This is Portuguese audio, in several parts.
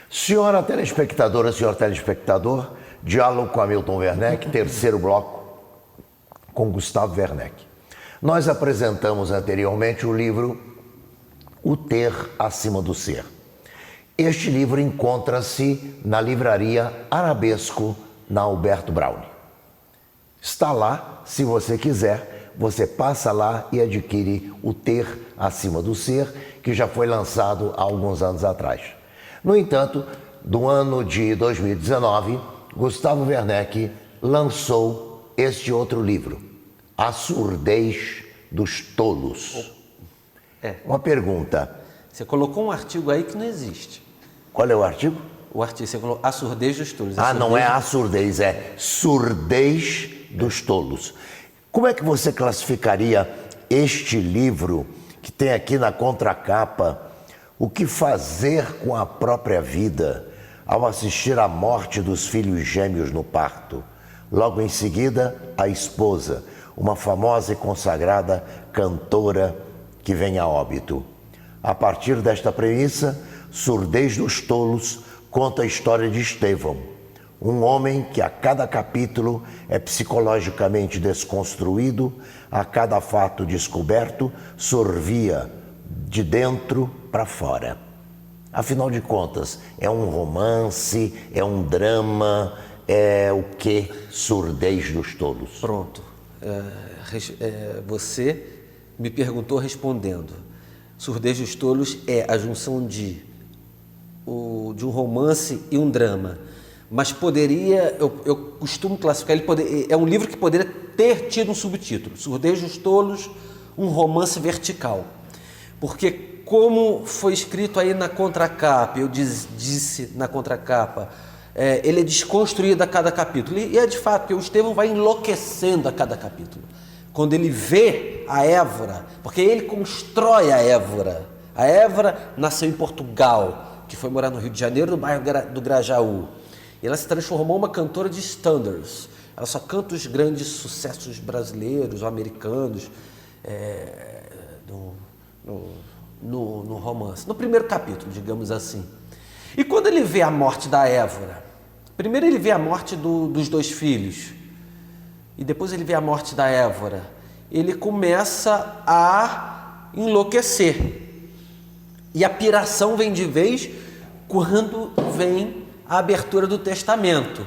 Senhora telespectadora, senhor telespectador, diálogo com Hamilton Werneck, terceiro bloco com Gustavo Werneck. Nós apresentamos anteriormente o livro O Ter Acima do Ser. Este livro encontra-se na livraria Arabesco, na Alberto Browne. Está lá, se você quiser, você passa lá e adquire O Ter Acima do Ser, que já foi lançado há alguns anos atrás. No entanto, do ano de 2019, Gustavo Werneck lançou este outro livro, A Surdez dos Tolos. Uma pergunta. Você colocou um artigo aí que não existe. Qual é o artigo? O artigo, você colocou A Surdez dos Tolos. Não é a surdez, é Surdez dos Tolos. Como é que você classificaria este livro que tem aqui na contracapa O que fazer com a própria vida ao assistir à morte dos filhos gêmeos no parto? Logo em seguida, a esposa, uma famosa e consagrada cantora que vem a óbito. A partir desta premissa, Surdez dos Tolos conta a história de Estevão, um homem que a cada capítulo é psicologicamente desconstruído, a cada fato descoberto sorvia de dentro para fora. Afinal de contas, é um romance, é um drama, é o que? Surdez dos Tolos. Pronto. Você me perguntou respondendo. Surdez dos Tolos é a junção de um romance e um drama. Mas poderia, eu costumo classificar, é um livro que poderia ter tido um subtítulo, Surdez dos Tolos, um romance vertical. Porque como foi escrito aí na contracapa, eu disse na contracapa, ele é desconstruído a cada capítulo. E é de fato, porque o Estevão vai enlouquecendo a cada capítulo. Quando ele vê a Évora, porque ele constrói a Évora. A Évora nasceu em Portugal, que foi morar no Rio de Janeiro, no bairro do Grajaú. E ela se transformou em uma cantora de standards. Ela só canta os grandes sucessos brasileiros ou americanos no romance. No primeiro capítulo, digamos assim. E quando ele vê a morte da Évora, primeiro ele vê a morte dos dois filhos, e depois ele vê a morte da Évora, ele começa a enlouquecer. E a piração vem de vez quando vem a abertura do testamento.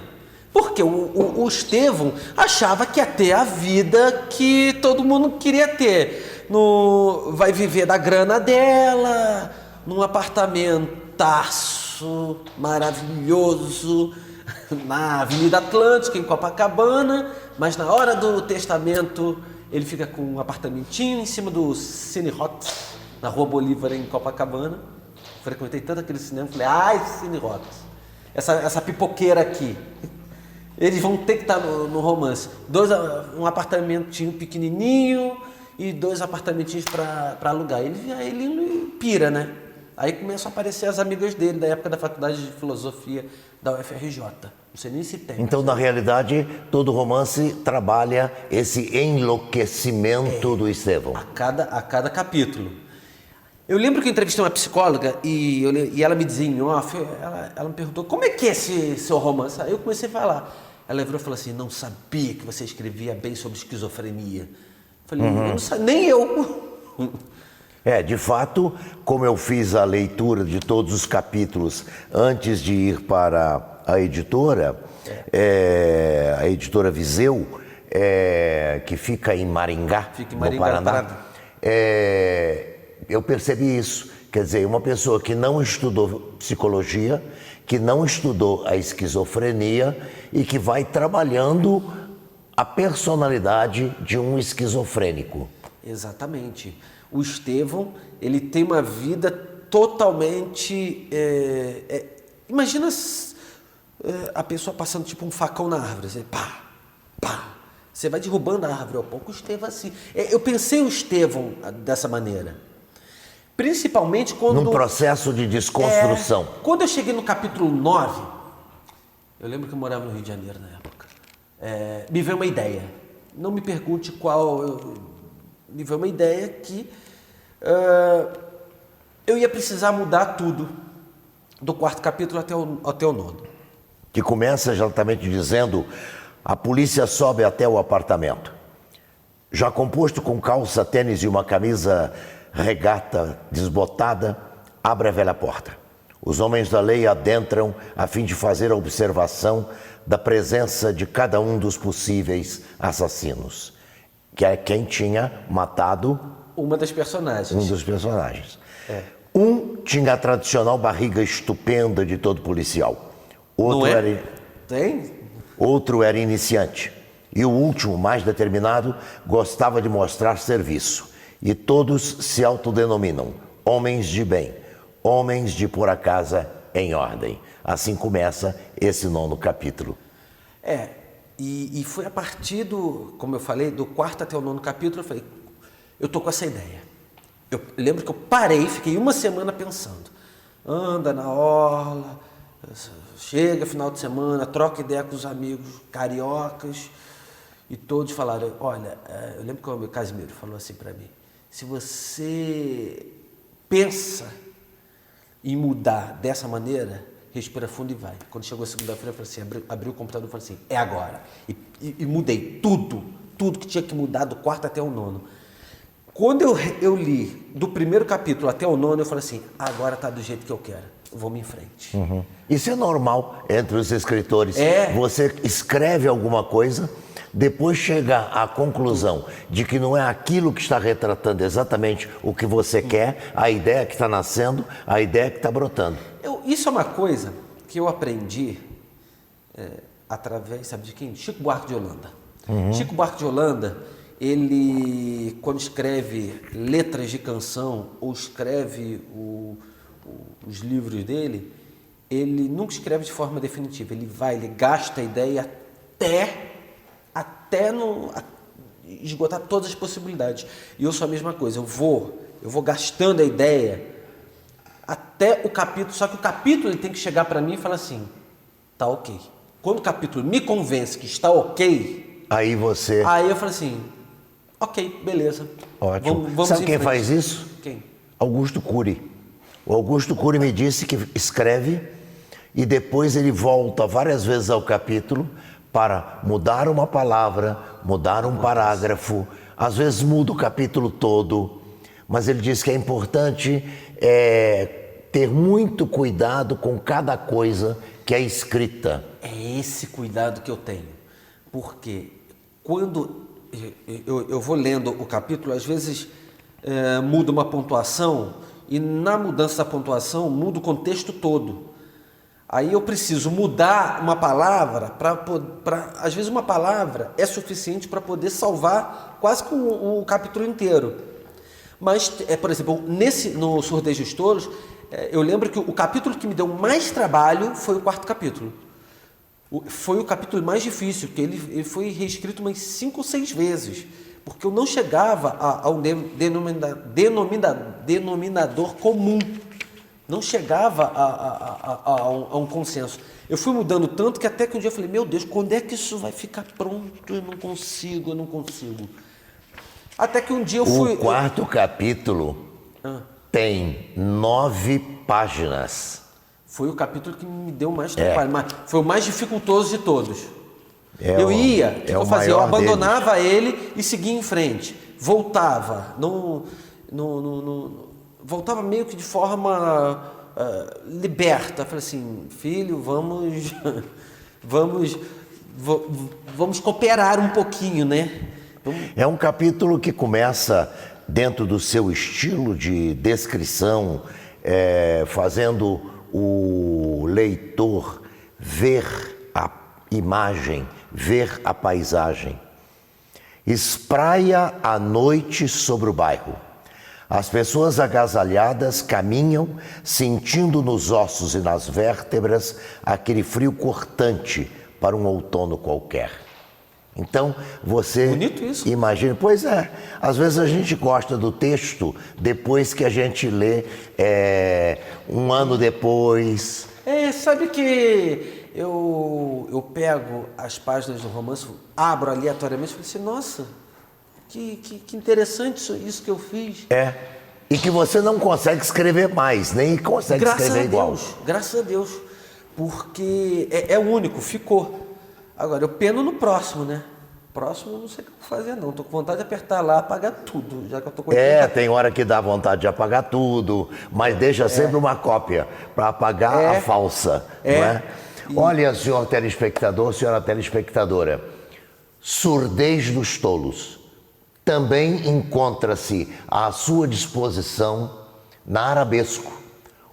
Porque o Estevão achava que ia ter a vida que todo mundo queria ter. Vai viver da grana dela, num apartamentaço maravilhoso, na Avenida Atlântica, em Copacabana, mas na hora do testamento ele fica com um apartamentinho em cima do Cine Rocks, na Rua Bolívar, em Copacabana. Frequentei tanto aquele cinema, falei, Cine Rocks, essa pipoqueira aqui. Eles vão ter que estar no romance. Um apartamentinho pequenininho e 2 apartamentinhos para alugar. Ele pira, né? Aí começam a aparecer as amigas dele da época da Faculdade de Filosofia da UFRJ. Não sei nem se tem. Então, na realidade, todo romance trabalha esse enlouquecimento do Estevão. A cada capítulo. Eu lembro que eu entrevistei uma psicóloga e ela me dizia em off, ela me perguntou, como é que é esse seu romance? Aí eu comecei a falar. Ela virou e falou assim, não sabia que você escrevia bem sobre esquizofrenia. Eu falei, eu não sabia, nem eu. De fato, como eu fiz a leitura de todos os capítulos antes de ir para a editora Viseu, que fica em Maringá, no Paraná, eu percebi isso. Quer dizer, uma pessoa que não estudou psicologia, que não estudou a esquizofrenia e que vai trabalhando a personalidade de um esquizofrênico. Exatamente. O Estevão, ele tem uma vida totalmente... imagina a pessoa passando tipo um facão na árvore. Você, pá, pá. Você vai derrubando a árvore ao pouco. O Estevão assim. Eu pensei o Estevão dessa maneira. Principalmente quando... Num processo de desconstrução. Quando eu cheguei no capítulo 9, eu lembro que eu morava no Rio de Janeiro na época, me veio uma ideia. Não me pergunte qual... me veio uma ideia que eu ia precisar mudar tudo. do 4º capítulo até o 9º. Que começa exatamente dizendo: a polícia sobe até o apartamento. Já composto com calça, tênis e uma camisa regata desbotada, abre a velha porta. Os homens da lei adentram a fim de fazer a observação da presença de cada um dos possíveis assassinos, que é quem tinha matado Uma das personagens. um dos personagens. Um tinha a tradicional barriga estupenda de todo policial. Outro, Não é? era, Tem? outro era iniciante. E o último, mais determinado, gostava de mostrar serviço. E todos se autodenominam homens de bem, homens de pôr a casa em ordem. Assim começa esse 9º capítulo. E foi a partir como eu falei, do 4º até o 9º capítulo, eu falei, eu tô com essa ideia. Eu lembro que eu parei, fiquei uma semana pensando. Anda na orla, chega final de semana, troca ideia com os amigos cariocas, e todos falaram, olha, eu lembro que o Casimiro falou assim para mim, se você pensa em mudar dessa maneira, respira fundo e vai. Quando chegou a segunda-feira, eu falei assim, abri o computador e falei assim, é agora. E mudei tudo que tinha que mudar do 4º até o 9º. Quando eu li do 1º capítulo até o 9º, eu falei assim, agora tá do jeito que eu quero, vamos em frente. Isso é normal entre os escritores. É. Você escreve alguma coisa, depois chega à conclusão de que não é aquilo que está retratando exatamente o que você quer, a ideia que está nascendo, a ideia que está brotando. Isso é uma coisa que eu aprendi através, sabe de quem? Chico Buarque de Holanda. Chico Buarque de Holanda, ele, quando escreve letras de canção ou escreve os livros dele, ele nunca escreve de forma definitiva. Ele gasta a ideia até esgotar todas as possibilidades. E eu sou a mesma coisa, eu vou gastando a ideia até o capítulo, só que o capítulo ele tem que chegar para mim e falar assim, tá ok. Quando o capítulo me convence que está ok, aí eu falo assim, ok, beleza. Ótimo. Vamos Sabe em quem frente. faz isso? Quem? Augusto Cury. O Augusto Cury me disse que escreve e depois ele volta várias vezes ao capítulo para mudar uma palavra, mudar um parágrafo, às vezes muda o capítulo todo, mas ele diz que é importante ter muito cuidado com cada coisa que é escrita. É esse cuidado que eu tenho, porque quando eu vou lendo o capítulo, às vezes muda uma pontuação e na mudança da pontuação muda o contexto todo. Aí eu preciso mudar uma palavra, às vezes uma palavra é suficiente para poder salvar quase que o capítulo inteiro. Mas, por exemplo, no Surdez dos Touros, eu lembro que o capítulo que me deu mais trabalho foi o 4º capítulo. Foi o capítulo mais difícil, porque ele foi reescrito umas 5 ou 6 vezes, porque eu não chegava a um denominador comum, não chegava a um consenso. Eu fui mudando tanto que até que um dia eu falei, meu Deus, quando é que isso vai ficar pronto? Eu não consigo. Até que um dia eu fui... O 4º capítulo tem 9 páginas. Foi o capítulo que me deu mais trabalho, mas foi o mais dificultoso de todos. Eu fazia? Eu abandonava ele e seguia em frente. Voltava. Voltava meio que de forma liberta. Falei assim, filho, vamos cooperar um pouquinho, né? É um capítulo que começa dentro do seu estilo de descrição, fazendo o leitor ver a imagem, ver a paisagem. Espraia a noite sobre o bairro. As pessoas agasalhadas caminham, sentindo nos ossos e nas vértebras aquele frio cortante para um outono qualquer. Então, você bonito isso. imagina... Pois é, às vezes a gente gosta do texto depois que a gente lê um ano depois. Sabe que eu pego as páginas do romance, abro aleatoriamente e falo assim, nossa, que interessante isso que eu fiz. E que você não consegue escrever mais, nem consegue escrever igual. Graças a Deus. Porque é único, ficou. Agora, eu peno no próximo, né? Próximo eu não sei o que eu vou fazer, não. Tô com vontade de apertar lá, apagar tudo, já que eu tô com 80. Tem hora que dá vontade de apagar tudo, mas deixa sempre uma cópia para apagar a falsa, não é? Olha, senhor telespectador, senhora telespectadora, Surdez dos Tolos também encontra-se à sua disposição na Arabesco,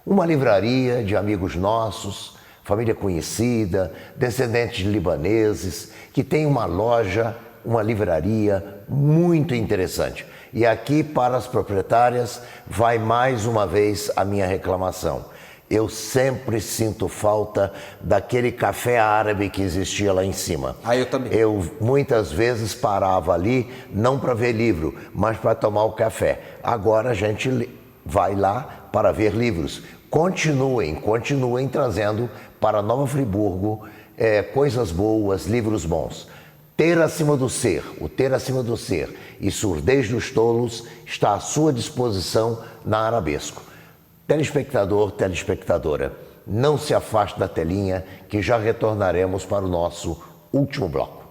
uma livraria de amigos nossos, família conhecida, descendentes de libaneses, que tem uma loja, uma livraria muito interessante. E aqui, para as proprietárias, vai mais uma vez a minha reclamação. Eu sempre sinto falta daquele café árabe que existia lá em cima. Eu também. Eu muitas vezes parava ali, não para ver livro, mas para tomar o café. Agora a gente vai lá para ver livros. Continuem trazendo para Nova Friburgo coisas boas, livros bons. Ter acima do ser, o Ter acima do ser e Surdez dos Tolos está à sua disposição na Arabesco. Telespectador, telespectadora, não se afaste da telinha que já retornaremos para o nosso último bloco.